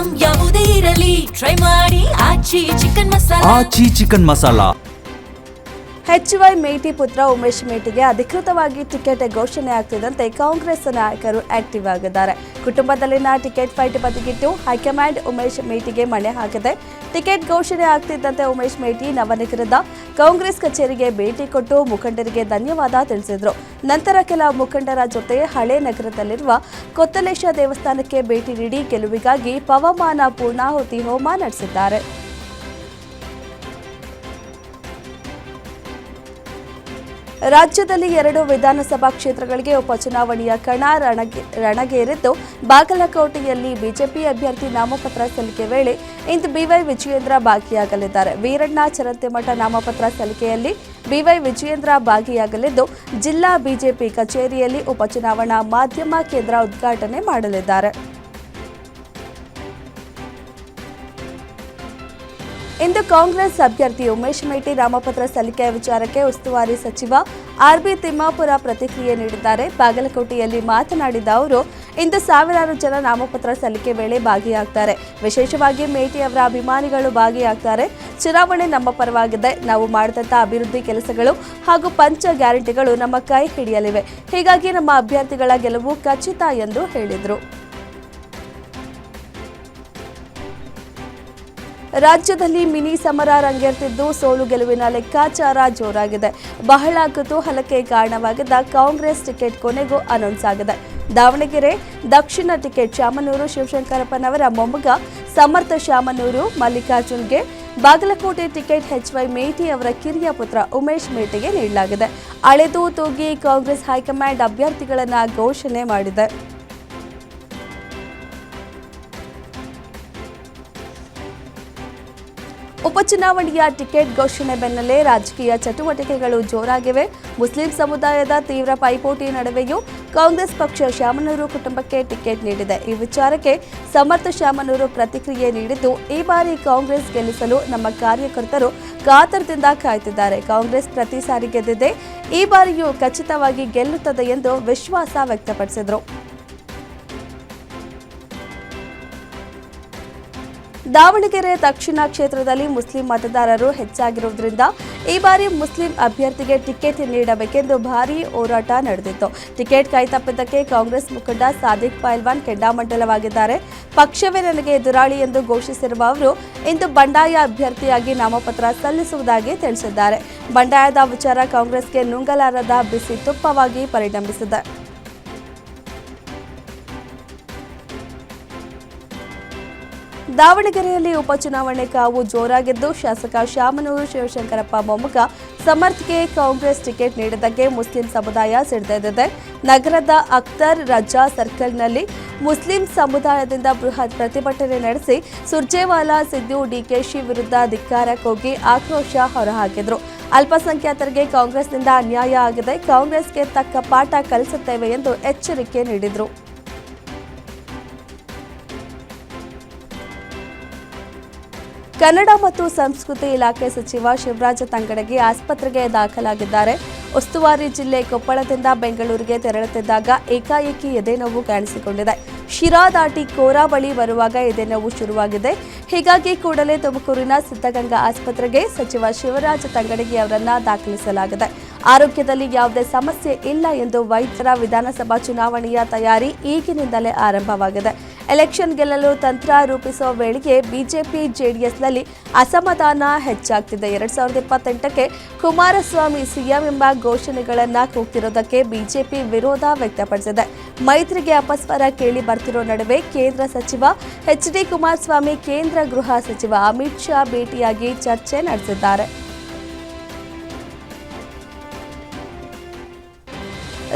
Item ಯಾವುದೇ ಇರಲಿ try ಮಾಡಿ ಆಚಿ ಚಿಕನ್ ಮಸಾಲಾ. HY ಮೇಟಿ ಪುತ್ರ ಉಮೇಶ್ ಮೇಟಿಗೆ ಅಧಿಕೃತವಾಗಿ ಟಿಕೆಟ್ ಘೋಷಣೆ ಆಗ್ತಿದ್ದಂತೆ ಕಾಂಗ್ರೆಸ್ ನಾಯಕರು ಆಕ್ಟಿವ್ ಆಗಿದ್ದಾರೆ. ಕುಟುಂಬದಲ್ಲಿನ ಟಿಕೆಟ್ ಫೈಟ್ ಬದಿಗಿಟ್ಟು ಹೈಕಮಾಂಡ್ ಉಮೇಶ್ ಮೇಟಿಗೆ ಮಣೆ ಹಾಕಿದೆ. ಟಿಕೆಟ್ ಘೋಷಣೆ ಆಗ್ತಿದ್ದಂತೆ ಉಮೇಶ್ ಮೇಟಿ ನವನಗರದ ಕಾಂಗ್ರೆಸ್ ಕಚೇರಿಗೆ ಭೇಟಿ ಕೊಟ್ಟು ಮುಖಂಡರಿಗೆ ಧನ್ಯವಾದ ತಿಳಿಸಿದರು. ನಂತರ ಕೆಲ ಮುಖಂಡರ ಜೊತೆ ಹಳೆ ನಗರದಲ್ಲಿರುವ ಕೊತ್ತಲೇಶ ದೇವಸ್ಥಾನಕ್ಕೆ ಭೇಟಿ ನೀಡಿ ಗೆಲುವಿಗಾಗಿ ಪವಮಾನ ಪೂರ್ಣಾಹುತಿ ಹೋಮ ನಡೆಸಿದ್ದಾರೆ. ರಾಜ್ಯದಲ್ಲಿ 2 ವಿಧಾನಸಭಾ ಕ್ಷೇತ್ರಗಳಿಗೆ ಉಪಚುನಾವಣೆಯ ಕಣ ರಣಗೇರಿದ್ದು, ಬಾಗಲಕೋಟೆಯಲ್ಲಿ ಬಿಜೆಪಿ ಅಭ್ಯರ್ಥಿ ನಾಮಪತ್ರ ಸಲ್ಲಿಕೆ ವೇಳೆ ಇಂದು ಬಿವೈ ವಿಜಯೇಂದ್ರ ಭಾಗಿಯಾಗಲಿದ್ದಾರೆ. ವೀರಣ್ಣ ಚರಂತಿಮಠ ನಾಮಪತ್ರ ಸಲ್ಲಿಕೆಯಲ್ಲಿ ಬಿವೈ ವಿಜಯೇಂದ್ರ ಭಾಗಿಯಾಗಲಿದ್ದು, ಜಿಲ್ಲಾ ಬಿಜೆಪಿ ಕಚೇರಿಯಲ್ಲಿ ಉಪಚುನಾವಣಾ ಮಾಧ್ಯಮ ಕೇಂದ್ರ ಉದ್ಘಾಟನೆ ಮಾಡಲಿದ್ದಾರೆ. ಇಂದು ಕಾಂಗ್ರೆಸ್ ಅಭ್ಯರ್ಥಿ ಉಮೇಶ್ ಮೇಟಿ ನಾಮಪತ್ರ ಸಲ್ಲಿಕೆಯ ವಿಚಾರಕ್ಕೆ ಉಸ್ತುವಾರಿ ಸಚಿವ RB ತಿಮ್ಮಾಪುರ ಪ್ರತಿಕ್ರಿಯೆ ನೀಡಿದ್ದಾರೆ. ಬಾಗಲಕೋಟೆಯಲ್ಲಿ ಮಾತನಾಡಿದ ಅವರು, ಇಂದು ಸಾವಿರಾರು ಜನ ನಾಮಪತ್ರ ಸಲ್ಲಿಕೆ ವೇಳೆ ಭಾಗಿಯಾಗ್ತಾರೆ. ವಿಶೇಷವಾಗಿ ಮೇಟಿ ಅವರ ಅಭಿಮಾನಿಗಳು ಭಾಗಿಯಾಗ್ತಾರೆ. ಚುನಾವಣೆ ನಮ್ಮ ಪರವಾಗಿದೆ. ನಾವು ಮಾಡಿದಂಥ ಅಭಿವೃದ್ಧಿ ಕೆಲಸಗಳು ಹಾಗೂ ಪಂಚ ಗ್ಯಾರಂಟಿಗಳು ನಮ್ಮ ಕೈ ಹಿಡಿಯಲಿವೆ. ಹೀಗಾಗಿ ನಮ್ಮ ಅಭ್ಯರ್ಥಿಗಳ ಗೆಲುವು ಖಚಿತ ಎಂದು ಹೇಳಿದರು. ರಾಜ್ಯದಲ್ಲಿ ಮಿನಿ ಸಮರ ರಂಗೇರ್ತಿದ್ದು, ಸೋಲು ಗೆಲುವಿನ ಲೆಕ್ಕಾಚಾರ ಜೋರಾಗಿದೆ. ಬಹಳ ಕುತೂಹಲಕ್ಕೆ ಕಾರಣವಾಗಿದ್ದ ಕಾಂಗ್ರೆಸ್ ಟಿಕೆಟ್ ಕೊನೆಗೂ ಅನೌನ್ಸ್ ಆಗಿದೆ. ದಾವಣಗೆರೆ ದಕ್ಷಿಣ ಟಿಕೆಟ್ ಶಾಮನೂರು ಶಿವಶಂಕರಪ್ಪನವರ ಮೊಮ್ಮಗ ಸಮರ್ಥ ಶಾಮನೂರು ಮಲ್ಲಿಕಾರ್ಜುನ್ಗೆ, ಬಾಗಲಕೋಟೆ ಟಿಕೆಟ್ HY ಮೇಟಿ ಅವರ ಕಿರಿಯ ಪುತ್ರ ಉಮೇಶ್ ಮೇಟಿಗೆ ನೀಡಲಾಗಿದೆ. ಅಳೆದು ತೂಗಿ ಕಾಂಗ್ರೆಸ್ ಹೈಕಮಾಂಡ್ ಅಭ್ಯರ್ಥಿಗಳನ್ನು ಘೋಷಣೆ ಮಾಡಿದೆ. ಉಪಚುನಾವಣೆಯ ಟಿಕೆಟ್ ಘೋಷಣೆ ಬೆನ್ನಲ್ಲೇ ರಾಜಕೀಯ ಚಟುವಟಿಕೆಗಳು ಜೋರಾಗಿವೆ. ಮುಸ್ಲಿಂ ಸಮುದಾಯದ ತೀವ್ರ ಪೈಪೋಟಿ ನಡುವೆಯೂ ಕಾಂಗ್ರೆಸ್ ಪಕ್ಷ ಶಾಮನೂರು ಕುಟುಂಬಕ್ಕೆ ಟಿಕೆಟ್ ನೀಡಿದೆ. ಈ ವಿಚಾರಕ್ಕೆ ಸಮರ್ಥ ಶಾಮನೂರು ಪ್ರತಿಕ್ರಿಯೆ ನೀಡಿದ್ದು, ಈ ಬಾರಿ ಕಾಂಗ್ರೆಸ್ ಗೆಲ್ಲಿಸಲು ನಮ್ಮ ಕಾರ್ಯಕರ್ತರು ಕಾತರದಿಂದ ಕಾಯ್ತಿದ್ದಾರೆ. ಕಾಂಗ್ರೆಸ್ ಪ್ರತಿ ಸಾರಿ ಗೆದ್ದಿದೆ, ಈ ಬಾರಿಯೂ ಖಚಿತವಾಗಿ ಗೆಲ್ಲುತ್ತದೆ ಎಂದು ವಿಶ್ವಾಸ ವ್ಯಕ್ತಪಡಿಸಿದರು. ದಾವಣಗೆರೆ ದಕ್ಷಿಣ ಕ್ಷೇತ್ರದಲ್ಲಿ ಮುಸ್ಲಿಂ ಮತದಾರರು ಹೆಚ್ಚಾಗಿರುವುದರಿಂದ ಈ ಬಾರಿ ಮುಸ್ಲಿಂ ಅಭ್ಯರ್ಥಿಗೆ ಟಿಕೆಟ್ ನೀಡಬೇಕೆಂದು ಭಾರೀ ಹೋರಾಟ ನಡೆದಿತ್ತು. ಟಿಕೆಟ್ ಕೈತಪ್ಪಿದ್ದಕ್ಕೆ ಕಾಂಗ್ರೆಸ್ ಮುಖಂಡ ಸಾದಿಕ್ ಪೈಲ್ವಾನ್ ಕೆಂಡಾಮಂಡಲವಾಗಿದ್ದಾರೆ. ಪಕ್ಷವೇ ನನಗೆ ಎದುರಾಳಿ ಎಂದು ಘೋಷಿಸಿರುವ ಅವರು ಇಂದು ಬಂಡಾಯ ಅಭ್ಯರ್ಥಿಯಾಗಿ ನಾಮಪತ್ರ ಸಲ್ಲಿಸುವುದಾಗಿ ತಿಳಿಸಿದ್ದಾರೆ. ಬಂಡಾಯದ ವಿಚಾರ ಕಾಂಗ್ರೆಸ್ಗೆ ನುಂಗಲಾರದ ಬಿಸಿ ತುಪ್ಪವಾಗಿ ಪರಿಣಮಿಸಿದೆ. ದಾವಣಗೆರೆಯಲ್ಲಿ ಉಪಚುನಾವಣೆ ಕಾವು ಜೋರಾಗಿದ್ದು, ಶಾಸಕ ಶಾಮನೂರು ಶಿವಶಂಕರಪ್ಪ ಮೊಮ್ಮಗ ಸಮರ್ಥ್ಗೆ ಕಾಂಗ್ರೆಸ್ ಟಿಕೆಟ್ ನೀಡಿದ್ದಕ್ಕೆ ಮುಸ್ಲಿಂ ಸಮುದಾಯ ಸಿಡಿದೆದ್ದಿದೆ. ನಗರದ ಅಖ್ತರ್ ರಜಾ ಸರ್ಕಲ್ನಲ್ಲಿ ಮುಸ್ಲಿಂ ಸಮುದಾಯದಿಂದ ಬೃಹತ್ ಪ್ರತಿಭಟನೆ ನಡೆಸಿ ಸುರ್ಜೇವಾಲಾ ಸಿದ್ದು ಡಿಕೆಶಿ ವಿರುದ್ಧ ಧಿಕ್ಕಾರ ಕೂಗಿ ಆಕ್ರೋಶ ಹೊರಹಾಕಿದರು. ಅಲ್ಪಸಂಖ್ಯಾತರಿಗೆ ಕಾಂಗ್ರೆಸ್ನಿಂದ ಅನ್ಯಾಯ ಆಗಿದೆ, ಕಾಂಗ್ರೆಸ್ಗೆ ತಕ್ಕ ಪಾಠ ಕಲಿಸುತ್ತೇವೆ ಎಂದು ಎಚ್ಚರಿಕೆ ನೀಡಿದರು. ಕನ್ನಡ ಮತ್ತು ಸಂಸ್ಕೃತಿ ಇಲಾಖೆ ಸಚಿವ ಶಿವರಾಜ ತಂಗಡಗಿ ಆಸ್ಪತ್ರೆಗೆ ದಾಖಲಾಗಿದ್ದಾರೆ. ಉಸ್ತುವಾರಿ ಜಿಲ್ಲೆ ಕೊಪ್ಪಳದಿಂದ ಬೆಂಗಳೂರಿಗೆ ತೆರಳುತ್ತಿದ್ದಾಗ ಏಕಾಏಕಿ ಎದೆನೋವು ಕಾಣಿಸಿಕೊಂಡಿದೆ. ಶಿರಾ ದಾಟಿ ಕೋರಾ ಬಳಿ ಬರುವಾಗ ಎದೆನೋವು ಶುರುವಾಗಿದೆ. ಹೀಗಾಗಿ ಕೂಡಲೇ ತುಮಕೂರಿನ ಸಿದ್ಧಗಂಗಾ ಆಸ್ಪತ್ರೆಗೆ ಸಚಿವ ಶಿವರಾಜ ತಂಗಡಗಿ ಅವರನ್ನು ದಾಖಲಿಸಲಾಗಿದೆ. ಆರೋಗ್ಯದಲ್ಲಿ ಯಾವುದೇ ಸಮಸ್ಯೆ ಇಲ್ಲ ಎಂದು ವೈದ್ಯರ ವಿಧಾನಸಭಾ ಚುನಾವಣೆಯ ತಯಾರಿ ಈಗಿನಿಂದಲೇ ಆರಂಭವಾಗಿದೆ. ಎಲೆಕ್ಷನ್ ಗೆಲ್ಲಲು ತಂತ್ರ ರೂಪಿಸುವ ವೇಳೆಗೆ ಬಿಜೆಪಿ ಜೆಡಿಎಸ್ನಲ್ಲಿ ಅಸಮಾಧಾನ ಹೆಚ್ಚಾಗ್ತಿದೆ. 2028ಕ್ಕೆ ಕುಮಾರಸ್ವಾಮಿ ಸಿಎಂ ಎಂಬ ಘೋಷಣೆಗಳನ್ನು ಕೂಗ್ತಿರೋದಕ್ಕೆ ಬಿಜೆಪಿ ವಿರೋಧ ವ್ಯಕ್ತಪಡಿಸಿದೆ. ಮೈತ್ರಿಗೆ ಅಪಸ್ವರ ಕೇಳಿ ಬರ್ತಿರೋ ನಡುವೆ ಕೇಂದ್ರ ಸಚಿವ HD ಕುಮಾರಸ್ವಾಮಿ ಕೇಂದ್ರ ಗೃಹ ಸಚಿವ ಅಮಿತ್ ಶಾ ಭೇಟಿಯಾಗಿ ಚರ್ಚೆ ನಡೆಸಿದ್ದಾರೆ.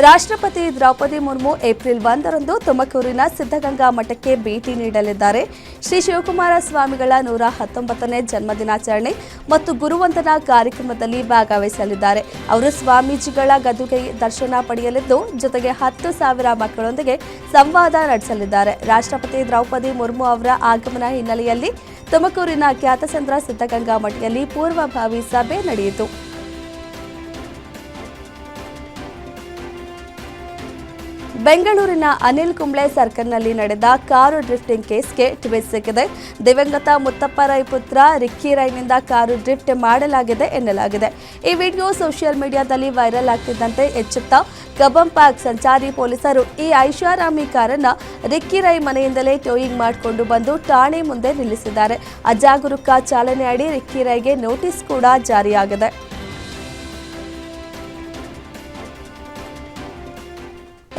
ರಾಷ್ಟ್ರಪತಿ ದ್ರೌಪದಿ ಮುರ್ಮು ಏಪ್ರಿಲ್ 1ರಂದು ತುಮಕೂರಿನ ಸಿದ್ಧಗಂಗಾ ಮಠಕ್ಕೆ ಭೇಟಿ ನೀಡಲಿದ್ದಾರೆ. ಶ್ರೀ ಶಿವಕುಮಾರ ಸ್ವಾಮಿಗಳ 119ನೇ ಜನ್ಮದಿನಾಚರಣೆ ಮತ್ತು ಗುರುವಂದನಾ ಕಾರ್ಯಕ್ರಮದಲ್ಲಿ ಭಾಗವಹಿಸಲಿದ್ದಾರೆ. ಅವರು ಸ್ವಾಮೀಜಿಗಳ ಗದ್ದುಗೆ ದರ್ಶನ ಪಡೆಯಲಿದ್ದು, ಜೊತೆಗೆ 10,000 ಮಕ್ಕಳೊಂದಿಗೆ ಸಂವಾದ ನಡೆಸಲಿದ್ದಾರೆ. ರಾಷ್ಟ್ರಪತಿ ದ್ರೌಪದಿ ಮುರ್ಮು ಅವರ ಆಗಮನ ಹಿನ್ನೆಲೆಯಲ್ಲಿ ತುಮಕೂರಿನ ಖ್ಯಾತಸಂದ್ರ ಸಿದ್ಧಗಂಗಾ ಮಠದಲ್ಲಿ ಪೂರ್ವಭಾವಿ ಸಭೆ ನಡೆಯಿತು. ಬೆಂಗಳೂರಿನ ಅನಿಲ್ ಕುಂಬ್ಳೆ ಸರ್ಕಲ್ನಲ್ಲಿ ನಡೆದ ಕಾರು ಡ್ರಿಫ್ಟಿಂಗ್ ಕೇಸ್ಗೆ ಟ್ವಿಸ್ಟ್ ಸಿಕ್ಕಿದೆ. ದಿವಂಗತ ಮುತ್ತಪ್ಪ ರೈ ಪುತ್ರ ರಿಕ್ಕಿ ರೈನಿಂದ ಕಾರು ಡ್ರಿಫ್ಟ್ ಮಾಡಲಾಗಿದೆ ಎನ್ನಲಾಗಿದೆ. ಈ ವಿಡಿಯೋ ಸೋಷಿಯಲ್ ಮೀಡಿಯಾದಲ್ಲಿ ವೈರಲ್ ಆಗ್ತಿದ್ದಂತೆ ಎಚ್ಚೆತ್ತ ಕಬ್ಬನ್ ಪಾರ್ಕ್ ಸಂಚಾರಿ ಪೊಲೀಸರು ಈ ಐಷಾರಾಮಿ ಕಾರನ್ನ ರಿಕ್ಕಿ ರೈ ಮನೆಯಿಂದಲೇ ಟೋಯಿಂಗ್ ಮಾಡಿಕೊಂಡು ಬಂದು ಠಾಣೆ ಮುಂದೆ ನಿಲ್ಲಿಸಿದ್ದಾರೆ. ಅಜಾಗರೂಕ ಚಾಲನೆ ಅಡಿ ರಿಕ್ಕಿ ರೈಗೆ ನೋಟಿಸ್ ಕೂಡ ಜಾರಿಯಾಗಿದೆ.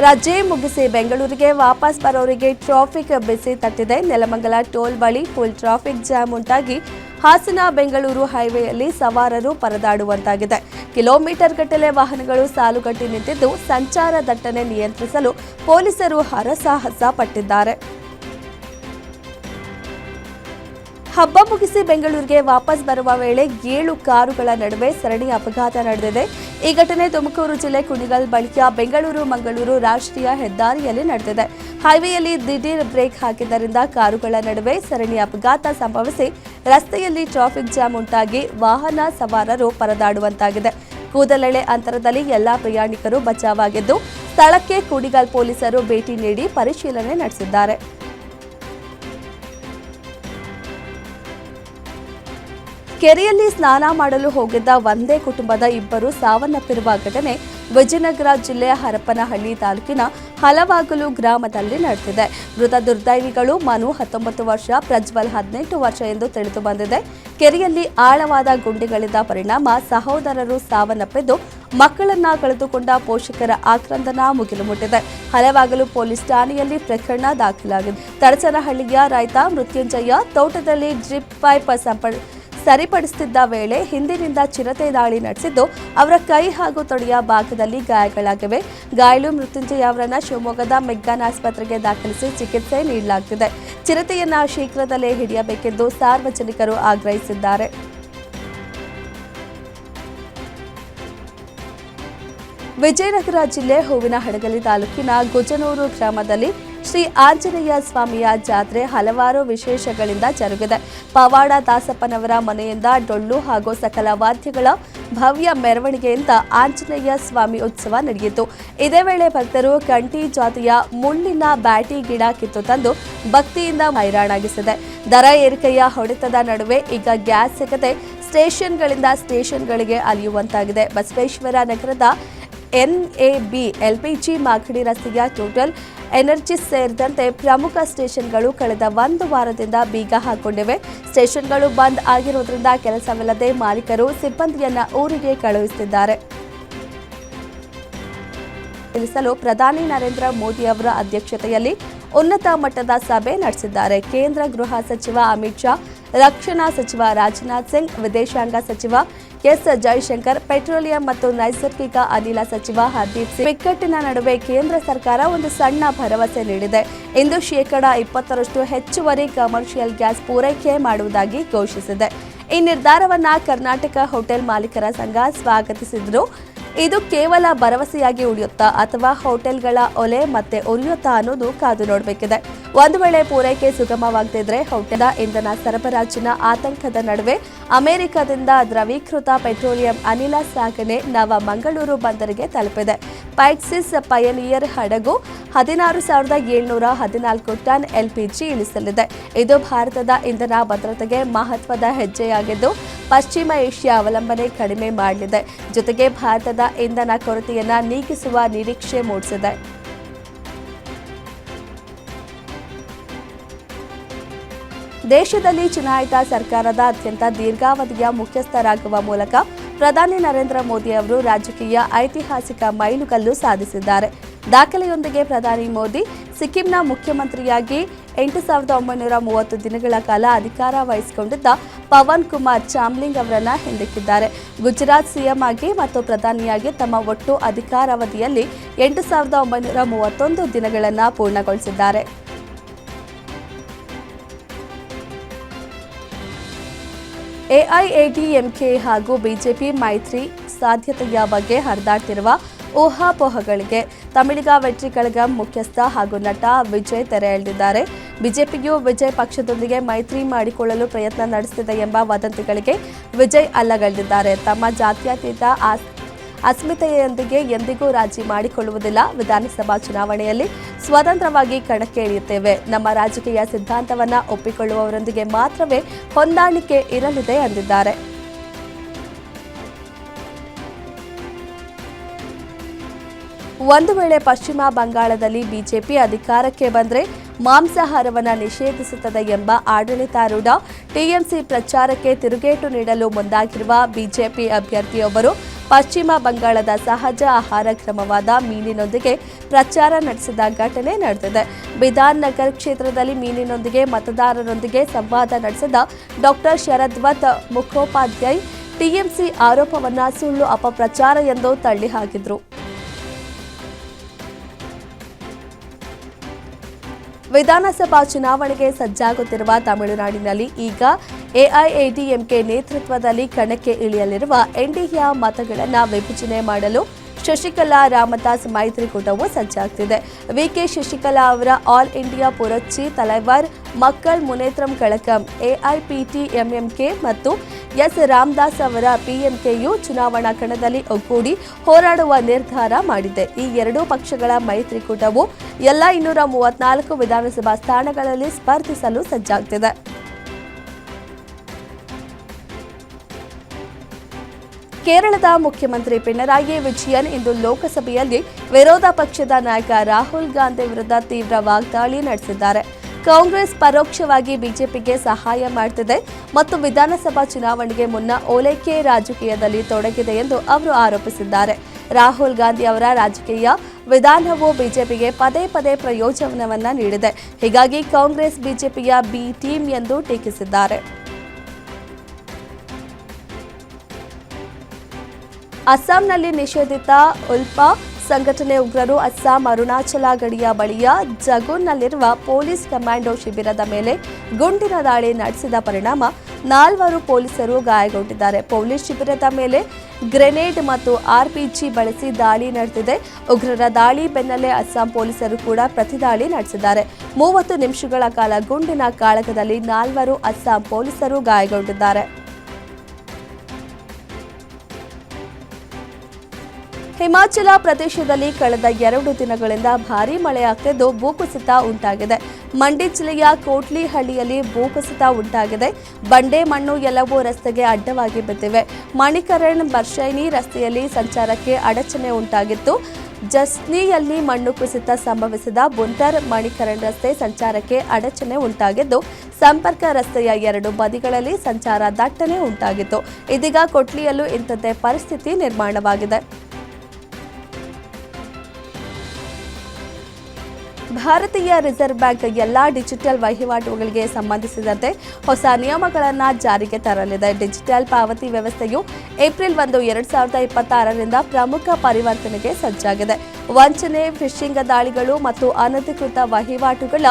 ರಜೆ ಮುಗಿಸಿ ಬೆಂಗಳೂರಿಗೆ ವಾಪಸ್ ಬರೋರಿಗೆ ಟ್ರಾಫಿಕ್ ಬಿಸಿ ತಟ್ಟಿದೆ. ನೆಲಮಂಗಲ ಟೋಲ್ ಬಳಿ ಫುಲ್ ಟ್ರಾಫಿಕ್ ಜಾಮ್ ಉಂಟಾಗಿ ಹಾಸನ ಬೆಂಗಳೂರು ಹೈವೇಯಲ್ಲಿ ಸವಾರರು ಪರದಾಡುವಂತಾಗಿದೆ. ಕಿಲೋಮೀಟರ್ ಗಟ್ಟಲೆ ವಾಹನಗಳು ಸಾಲುಗಟ್ಟಿ ನಿಂತಿದ್ದು ಸಂಚಾರ ದಟ್ಟಣೆ ನಿಯಂತ್ರಿಸಲು ಪೊಲೀಸರು ಹರಸಾಹಸ ಪಟ್ಟಿದ್ದಾರೆ. ಹಬ್ಬ ಮುಗಿಸಿ ಬೆಂಗಳೂರಿಗೆ ವಾಪಸ್ ಬರುವ ವೇಳೆ 7 ಕಾರುಗಳ ನಡುವೆ ಸರಣಿ ಅಪಘಾತ ನಡೆದಿದೆ. ಈ ಘಟನೆ ತುಮಕೂರು ಜಿಲ್ಲೆ ಕುಣಿಗಲ್ ಬಳಿಯ ಬೆಂಗಳೂರು ಮಂಗಳೂರು ರಾಷ್ಟ್ರೀಯ ಹೆದ್ದಾರಿಯಲ್ಲಿ ನಡೆದಿದೆ. ಹೈವೇಯಲ್ಲಿ ದಿಢೀರ್ ಬ್ರೇಕ್ ಹಾಕಿದ್ದರಿಂದ ಕಾರುಗಳ ನಡುವೆ ಸರಣಿ ಅಪಘಾತ ಸಂಭವಿಸಿ ರಸ್ತೆಯಲ್ಲಿ ಟ್ರಾಫಿಕ್ ಜಾಮ್ ಉಂಟಾಗಿ ವಾಹನ ಸವಾರರು ಪರದಾಡುವಂತಾಗಿದೆ. ಕೂದಲೆಳೆ ಅಂತರದಲ್ಲಿ ಎಲ್ಲಾ ಪ್ರಯಾಣಿಕರು ಬಚಾವಾಗಿದ್ದು ಸ್ಥಳಕ್ಕೆ ಕುಣಿಗಲ್ ಪೊಲೀಸರು ಭೇಟಿ ನೀಡಿ ಪರಿಶೀಲನೆ ನಡೆಸಿದ್ದಾರೆ. ಕೆರೆಯಲ್ಲಿ ಸ್ನಾನ ಮಾಡಲು ಹೋಗಿದ್ದ ಒಂದೇ ಕುಟುಂಬದ 2 ಸಾವನ್ನಪ್ಪಿರುವ ಘಟನೆ ವಿಜಯನಗರ ಜಿಲ್ಲೆಯ ಹರಪನಹಳ್ಳಿ ತಾಲೂಕಿನ ಹಲವಾಗಲು ಗ್ರಾಮದಲ್ಲಿ ನಡೆದಿದೆ. ಮೃತ ದುರ್ದೈವಿಗಳು ಮನು 19 ವರ್ಷ, ಪ್ರಜ್ವಲ್ 18 ವರ್ಷ ಎಂದು ತಿಳಿದು ಬಂದಿದೆ. ಕೆರೆಯಲ್ಲಿ ಆಳವಾದ ಗುಂಡಿಗಳಿದ್ದ ಪರಿಣಾಮ ಸಹೋದರರು ಸಾವನ್ನಪ್ಪಿದ್ದು ಮಕ್ಕಳನ್ನ ಕಳೆದುಕೊಂಡ ಪೋಷಕರ ಆಕ್ರಂದನ ಮುಗಿಲು ಮುಟ್ಟಿದೆ. ಹಲವಾಗಲು ಪೊಲೀಸ್ ಠಾಣೆಯಲ್ಲಿ ಪ್ರಕರಣ ದಾಖಲಾಗಿದೆ. ತಡಚನಹಳ್ಳಿಯ ರೈತ ಮೃತ್ಯುಂಜಯ ತೋಟದಲ್ಲಿ ಡ್ರಿಪ್ ಪೈಪ್ ಸರಿಪಡಿಸುತ್ತಿದ್ದ ವೇಳೆ ಹಿಂದಿನಿಂದ ಚಿರತೆ ದಾಳಿ ನಡೆಸಿದ್ದು ಅವರ ಕೈ ಹಾಗೂ ತೊಡೆಯ ಭಾಗದಲ್ಲಿ ಗಾಯಗಳಾಗಿವೆ. ಗಾಯಾಳು ಮೃತ್ಯುಂಜಯ ಅವರನ್ನ ಶಿವಮೊಗ್ಗದ ಮೆಗ್ಗಾನ್ ಆಸ್ಪತ್ರೆಗೆ ದಾಖಲಿಸಿ ಚಿಕಿತ್ಸೆ ನೀಡಲಾಗುತ್ತಿದೆ. ಚಿರತೆಯನ್ನ ಶೀಘ್ರದಲ್ಲೇ ಹಿಡಿಯಬೇಕೆಂದು ಸಾರ್ವಜನಿಕರು ಆಗ್ರಹಿಸಿದ್ದಾರೆ. ವಿಜಯನಗರ ಜಿಲ್ಲೆ ಹೂವಿನಹಡಗಲಿ ತಾಲೂಕಿನ ಗುಜನೂರು ಗ್ರಾಮದಲ್ಲಿ ಶ್ರೀ ಆಂಜನೇಯ ಸ್ವಾಮಿಯ ಜಾತ್ರೆ ಹಲವಾರು ವಿಶೇಷಗಳಿಂದ ಜರುಗಿದೆ. ಪವಾಡ ದಾಸಪ್ಪನವರ ಮನೆಯಿಂದ ಡೊಳ್ಳು ಹಾಗೂ ಸಕಲ ವಾದ್ಯಗಳ ಭವ್ಯ ಮೆರವಣಿಗೆಯಿಂದ ಆಂಜನೇಯ ಸ್ವಾಮಿ ಉತ್ಸವ ನಡೆಯಿತು. ಇದೇ ವೇಳೆ ಭಕ್ತರು ಕಂಠಿ ಜಾತಿಯ ಮುಳ್ಳಿನ ಬ್ಯಾಟಿ ಗಿಡ ಕಿತ್ತು ತಂದು ಭಕ್ತಿಯಿಂದ ಹೈರಾಣಾಗಿಸಿದೆ. ದರ ಏರಿಕೆಯ ಹೊಡೆತದ ನಡುವೆ ಈಗ ಗ್ಯಾಸ್ ಸಿಗದೆ ಸ್ಟೇಷನ್ಗಳಿಂದ ಸ್ಟೇಷನ್ಗಳಿಗೆ ಅಲಿಯುವಂತಾಗಿದೆ. ಬಸವೇಶ್ವರ ನಗರದ NAB LPG ಮಾಗಡಿ ರಸ್ತೆಯ ಟೋಟಲ್ ಎನರ್ಜಿಸ್ ಸೇರಿದಂತೆ ಪ್ರಮುಖ ಸ್ಟೇಷನ್ಗಳು ಕಳೆದ 1 ವಾರದಿಂದ ಬೀಗ ಹಾಕೊಂಡಿವೆ. ಸ್ಟೇಷನ್ಗಳು ಬಂದ್ ಆಗಿರುವುದರಿಂದ ಕೆಲಸವಿಲ್ಲದೆ ಮಾಲೀಕರು ಸಿಬ್ಬಂದಿಯನ್ನ ಊರಿಗೆ ಕಳುಹಿಸುತ್ತಿದ್ದಾರೆ. ತಿಳಿಸಲು ಪ್ರಧಾನಿ ನರೇಂದ್ರ ಮೋದಿ ಅವರ ಅಧ್ಯಕ್ಷತೆಯಲ್ಲಿ ಉನ್ನತ ಮಟ್ಟದ ಸಭೆ ನಡೆಸಿದ್ದಾರೆ. ಕೇಂದ್ರ ಗೃಹ ಸಚಿವ ಅಮಿತ್ ಶಾ, ರಕ್ಷಣಾ ಸಚಿವ ರಾಜನಾಥ್ ಸಿಂಗ್, ವಿದೇಶಾಂಗ ಸಚಿವ ಎಸ್ ಜೈಶಂಕರ್, ಪೆಟ್ರೋಲಿಯಂ ಮತ್ತು ನೈಸರ್ಗಿಕ ಅನಿಲ ಸಚಿವ ಹರ್ದೀಪ್ ಸಿಂಗ್ ಬಿಕ್ಕಟ್ಟಿನ ನಡುವೆ ಕೇಂದ್ರ ಸರ್ಕಾರ ಒಂದು ಸಣ್ಣ ಭರವಸೆ ನೀಡಿದೆ. ಇಂದು 20% ಹೆಚ್ಚುವರಿ ಕಮರ್ಷಿಯಲ್ ಗ್ಯಾಸ್ ಪೂರೈಕೆ ಮಾಡುವುದಾಗಿ ಘೋಷಿಸಿದೆ. ಈ ನಿರ್ಧಾರವನ್ನ ಕರ್ನಾಟಕ ಹೋಟೆಲ್ ಮಾಲೀಕರ ಸಂಘ ಸ್ವಾಗತಿಸಿದ್ರು. ಇದು ಕೇವಲ ಭರವಸೆಯಾಗಿ ಉಳಿಯುತ್ತಾ ಅಥವಾ ಹೋಟೆಲ್ಗಳ ಒಲೆ ಮತ್ತೆ ಉರಿಯುತ್ತಾ ಅನ್ನೋದು ಕಾದು ನೋಡಬೇಕಿದೆ. ಒಂದು ವೇಳೆ ಪೂರೈಕೆ ಸುಗಮವಾಗದಿದ್ರೆ ಹೋಟೆಲ್ ಇಂಧನ ಸರಬರಾಜಿನ ಆತಂಕದ ನಡುವೆ ಅಮೆರಿಕದಿಂದ ದ್ರವೀಕೃತ ಪೆಟ್ರೋಲಿಯಂ ಅನಿಲ ಸಾಗಣೆ ನವ ಮಂಗಳೂರು ಬಂದರಿಗೆ ತಲುಪಿದೆ. ಪೈಕ್ಸಿಸ್ ಪಯನಿಯರ್ ಹಡಗು 16,714 ಟನ್ LPG ಇಳಿಸಲಿದೆ. ಇದು ಭಾರತದ ಇಂಧನ ಭದ್ರತೆಗೆ ಮಹತ್ವದ ಹೆಜ್ಜೆಯಾಗಿದ್ದು ಪಶ್ಚಿಮ ಏಷ್ಯಾ ಅವಲಂಬನೆ ಕಡಿಮೆ ಮಾಡಲಿದೆ. ಜೊತೆಗೆ ಭಾರತದ ಇಂಧನ ಕೊರತೆಯನ್ನ ನೀಗಿಸುವ ನಿರೀಕ್ಷೆ ಮೂಡಿಸಿದೆ. ದೇಶದಲ್ಲಿ ಚುನಾಯಿತ ಸರ್ಕಾರದ ಅತ್ಯಂತ ದೀರ್ಘಾವಧಿಯ ಮುಖ್ಯಸ್ಥರಾಗುವ ಮೂಲಕ ಪ್ರಧಾನಿ ನರೇಂದ್ರ ಮೋದಿ ಅವರು ರಾಜಕೀಯ ಐತಿಹಾಸಿಕ ಮೈಲುಗಲ್ಲು ಸಾಧಿಸಿದ್ದಾರೆ. ದಾಖಲೆಯೊಂದಿಗೆ ಪ್ರಧಾನಿ ಮೋದಿ ಸಿಕ್ಕಿಂನ ಮುಖ್ಯಮಂತ್ರಿಯಾಗಿ 8,930 ದಿನಗಳ ಕಾಲ ಅಧಿಕಾರ ವಹಿಸಿಕೊಂಡಿದ್ದ ಪವನ್ ಕುಮಾರ್ ಚಾಮ್ಲಿಂಗ್ ಅವರನ್ನ ಹಿಂದಿಕ್ಕಿದ್ದಾರೆ. ಗುಜರಾತ್ ಸಿಎಂ ಆಗಿ ಮತ್ತು ಪ್ರಧಾನಿಯಾಗಿ ತಮ್ಮ ಒಟ್ಟು ಅಧಿಕಾರಾವಧಿಯಲ್ಲಿ 8,931 ದಿನಗಳನ್ನು ಪೂರ್ಣಗೊಳಿಸಿದ್ದಾರೆ. AIADMK ಹಾಗೂ ಬಿಜೆಪಿ ಮೈತ್ರಿ ಸಾಧ್ಯತೆಯ ಬಗ್ಗೆ ಹರಿದಾಡ್ತಿರುವ ಊಹಾಪೋಹಗಳಿಗೆ ತಮಿಳಿಗ ವೆಟ್ರಿ ಕಳಗಂ ಮುಖ್ಯಸ್ಥ ಹಾಗೂ ನಟ ವಿಜಯ್ ತೆರೆ ಎಳೆದಿದ್ದಾರೆ. ಬಿಜೆಪಿಯು ವಿಜಯ್ ಪಕ್ಷದೊಂದಿಗೆ ಮೈತ್ರಿ ಮಾಡಿಕೊಳ್ಳಲು ಪ್ರಯತ್ನ ನಡೆಸುತ್ತಿದೆ ಎಂಬ ವದಂತಿಗಳಿಗೆ ವಿಜಯ್ ಅಲ್ಲಗಳೆದಿದ್ದಾರೆ. ತಮ್ಮ ಜಾತ್ಯತೀತ ಅಸ್ಮಿತೆಯೊಂದಿಗೆ ಎಂದಿಗೂ ರಾಜಿ ಮಾಡಿಕೊಳ್ಳುವುದಿಲ್ಲ. ವಿಧಾನಸಭಾ ಚುನಾವಣೆಯಲ್ಲಿ ಸ್ವತಂತ್ರವಾಗಿ ಕಣಕ್ಕೆ ಇಳಿಯುತ್ತೇವೆ. ನಮ್ಮ ರಾಜಕೀಯ ಸಿದ್ಧಾಂತವನ್ನ ಒಪ್ಪಿಕೊಳ್ಳುವವರೊಂದಿಗೆ ಮಾತ್ರವೇ ಹೊಂದಾಣಿಕೆ ಇರಲಿದೆ ಎಂದಿದ್ದಾರೆ. ಒಂದು ವೇಳೆ ಪಶ್ಚಿಮ ಬಂಗಾಳದಲ್ಲಿ ಬಿಜೆಪಿ ಅಧಿಕಾರಕ್ಕೆ ಬಂದರೆ ಮಾಂಸಾಹಾರವನ್ನು ನಿಷೇಧಿಸುತ್ತದೆ ಎಂಬ ಆಡಳಿತಾರೂಢ ಟಿಎಂಸಿ ಪ್ರಚಾರಕ್ಕೆ ತಿರುಗೇಟು ನೀಡಲು ಮುಂದಾಗಿರುವ ಬಿಜೆಪಿ ಅಭ್ಯರ್ಥಿಯೊಬ್ಬರು ಪಶ್ಚಿಮ ಬಂಗಾಳದ ಸಹಜ ಆಹಾರ ಕ್ರಮವಾದ ಮೀನಿನೊಂದಿಗೆ ಪ್ರಚಾರ ನಡೆಸಿದ ಘಟನೆ ನಡೆದಿದೆ. ಬಿಧಾನ್ ನಗರ್ ಕ್ಷೇತ್ರದಲ್ಲಿ ಮೀನಿನೊಂದಿಗೆ ಮತದಾರರೊಂದಿಗೆ ಸಂವಾದ ನಡೆಸಿದ ಡಾಕ್ಟರ್ ಶರದ್ವತ್ ಮುಖೋಪಾಧ್ಯಾಯ್ ಟಿಎಂಸಿ ಆರೋಪವನ್ನು ಸುಳ್ಳು ಅಪಪ್ರಚಾರ ಎಂದು ತಳ್ಳಿಹಾಕಿದರು. ವಿಧಾನಸಭಾ ಚುನಾವಣೆಗೆ ಸಜ್ಜಾಗುತ್ತಿರುವ ತಮಿಳುನಾಡಿನಲ್ಲಿ ಈಗ ಎಐಎಡಿಎಂಕೆ ನೇತೃತ್ವದಲ್ಲಿ ಕಣಕ್ಕೆ ಇಳಿಯಲಿರುವ ಎನ್ಡಿಎಯ ಮತಗಳನ್ನು ವಿಭಜನೆ ಮಾಡಲು ಶಶಿಕಲಾ ರಾಮದಾಸ್ ಮೈತ್ರಿಕೂಟವು ಸಜ್ಜಾಗುತ್ತಿದೆ. ವಿಕೆ ಶಶಿಕಲಾ ಅವರ ಆಲ್ ಇಂಡಿಯಾ ಪುರಚ್ಚಿ ತಲೈವರ್ ಮಕ್ಕಳ್ ಮುನೇತ್ರಂ ಕಳಕಂ ಎಐಪಿಟಿಎಂಎಂಕೆ ಮತ್ತು ಎಸ್ ರಾಮದಾಸ್ ಅವರ ಪಿಎಂಕೆಯು ಚುನಾವಣಾ ಕಣದಲ್ಲಿ ಒಗ್ಗೂಡಿ ಹೋರಾಡುವ ನಿರ್ಧಾರ ಮಾಡಿದೆ. ಈ ಎರಡೂ ಪಕ್ಷಗಳ ಮೈತ್ರಿಕೂಟವು ಎಲ್ಲ 234 ವಿಧಾನಸಭಾ ಸ್ಥಾನಗಳಲ್ಲಿ ಸ್ಪರ್ಧಿಸಲು ಸಜ್ಜಾಗುತ್ತಿದೆ. ಕೇರಳದ ಮುಖ್ಯಮಂತ್ರಿ ಪಿಣರಾಯಿ ವಿಜಯನ್ ಇಂದು ಲೋಕಸಭೆಯಲ್ಲಿ ವಿರೋಧ ಪಕ್ಷದ ನಾಯಕ ರಾಹುಲ್ ಗಾಂಧಿ ವಿರುದ್ಧ ತೀವ್ರ ವಾಗ್ದಾಳಿ ನಡೆಸಿದ್ದಾರೆ. ಕಾಂಗ್ರೆಸ್ ಪರೋಕ್ಷವಾಗಿ ಬಿಜೆಪಿಗೆ ಸಹಾಯ ಮಾಡುತ್ತಿದೆ ಮತ್ತು ವಿಧಾನಸಭಾ ಚುನಾವಣೆಗೆ ಮುನ್ನ ಓಲೈಕೆ ರಾಜಕೀಯದಲ್ಲಿ ತೊಡಗಿದೆ ಎಂದು ಅವರು ಆರೋಪಿಸಿದ್ದಾರೆ. ರಾಹುಲ್ ಗಾಂಧಿ ಅವರ ರಾಜಕೀಯ ವಿಧಾನವು ಬಿಜೆಪಿಗೆ ಪದೇ ಪದೇ ಪ್ರಯೋಜನವನ್ನ ನೀಡಿದೆ. ಹೀಗಾಗಿ ಕಾಂಗ್ರೆಸ್ ಬಿಜೆಪಿಯ ಬಿ ಟೀಮ್ ಎಂದು ಟೀಕಿಸಿದ್ದಾರೆ. ಅಸ್ಸಾಂನಲ್ಲಿ ನಿಷೇಧಿತ ಉಲ್ಫಾ ಸಂಘಟನೆ ಉಗ್ರರು ಅಸ್ಸಾಂ ಅರುಣಾಚಲ ಗಡಿಯ ಬಳಿಯ ಜಗುನ್ನಲ್ಲಿರುವ ಪೊಲೀಸ್ ಕಮಾಂಡೋ ಶಿಬಿರದ ಮೇಲೆ ಗುಂಡಿನ ದಾಳಿ ನಡೆಸಿದ ಪರಿಣಾಮ 4 ಪೊಲೀಸರು ಗಾಯಗೊಂಡಿದ್ದಾರೆ. ಪೊಲೀಸ್ ಶಿಬಿರದ ಮೇಲೆ ಗ್ರೆನೇಡ್ ಮತ್ತು ಆರ್ಪಿಜಿ ಬಳಸಿ ದಾಳಿ ನಡೆದಿದೆ. ಉಗ್ರರ ದಾಳಿ ಬೆನ್ನಲ್ಲೇ ಅಸ್ಸಾಂ ಪೊಲೀಸರು ಕೂಡ ಪ್ರತಿದಾಳಿ ನಡೆಸಿದ್ದಾರೆ. 30 ನಿಮಿಷಗಳ ಕಾಲ ಗುಂಡಿನ ಕಾಳಗದಲ್ಲಿ 4 ಅಸ್ಸಾಂ ಪೊಲೀಸರು ಗಾಯಗೊಂಡಿದ್ದಾರೆ. ಹಿಮಾಚಲ ಪ್ರದೇಶದಲ್ಲಿ ಕಳೆದ 2 ದಿನಗಳಿಂದ ಭಾರೀ ಮಳೆಯಾಗುತ್ತಿದ್ದು ಭೂಕುಸಿತ ಉಂಟಾಗಿದೆ. ಮಂಡಿ ಜಿಲ್ಲೆಯ ಕೋಟ್ಲಿಹಳ್ಳಿಯಲ್ಲಿ ಭೂಕುಸಿತ ಉಂಟಾಗಿದೆ. ಬಂಡೆ ಮಣ್ಣು ಎಲ್ಲವೂ ರಸ್ತೆಗೆ ಅಡ್ಡವಾಗಿ ಬಿದ್ದಿವೆ. ಮಣಿಕರಣ್ ಬರ್ಶೈನಿ ರಸ್ತೆಯಲ್ಲಿ ಸಂಚಾರಕ್ಕೆ ಅಡಚಣೆ ಉಂಟಾಗಿತ್ತು. ಜಸ್ನಿಯಲ್ಲಿ ಮಣ್ಣು ಕುಸಿತ ಸಂಭವಿಸಿದ ಬುಂದರ್ ಮಣಿಕರಣ್ ರಸ್ತೆ ಸಂಚಾರಕ್ಕೆ ಅಡಚಣೆ ಉಂಟಾಗಿದ್ದು ಸಂಪರ್ಕ ರಸ್ತೆಯ 2 ಬದಿಗಳಲ್ಲಿ ಸಂಚಾರ ದಟ್ಟಣೆ ಉಂಟಾಗಿತ್ತು. ಇದೀಗ ಕೊಟ್ಲಿಯಲ್ಲೂ ಇಂಥದ್ದೇ ಪರಿಸ್ಥಿತಿ ನಿರ್ಮಾಣವಾಗಿದೆ. ಭಾರತೀಯ ರಿಸರ್ವ್ ಬ್ಯಾಂಕ್ ಎಲ್ಲಾ ಡಿಜಿಟಲ್ ವಹಿವಾಟುಗಳಿಗೆ ಸಂಬಂಧಿಸಿದಂತೆ ಹೊಸ ನಿಯಮಗಳನ್ನು ಜಾರಿಗೆ ತರಲಿದೆ. ಡಿಜಿಟಲ್ ಪಾವತಿ ವ್ಯವಸ್ಥೆಯು ಏಪ್ರಿಲ್ 1, 2026ರಿಂದ ಪ್ರಮುಖ ಪರಿವರ್ತನೆಗೆ ಸಜ್ಜಾಗಿದೆ. ವಂಚನೆ, ಫಿಶಿಂಗ್ ದಾಳಿಗಳು ಮತ್ತು ಅನಧಿಕೃತ ವಹಿವಾಟುಗಳ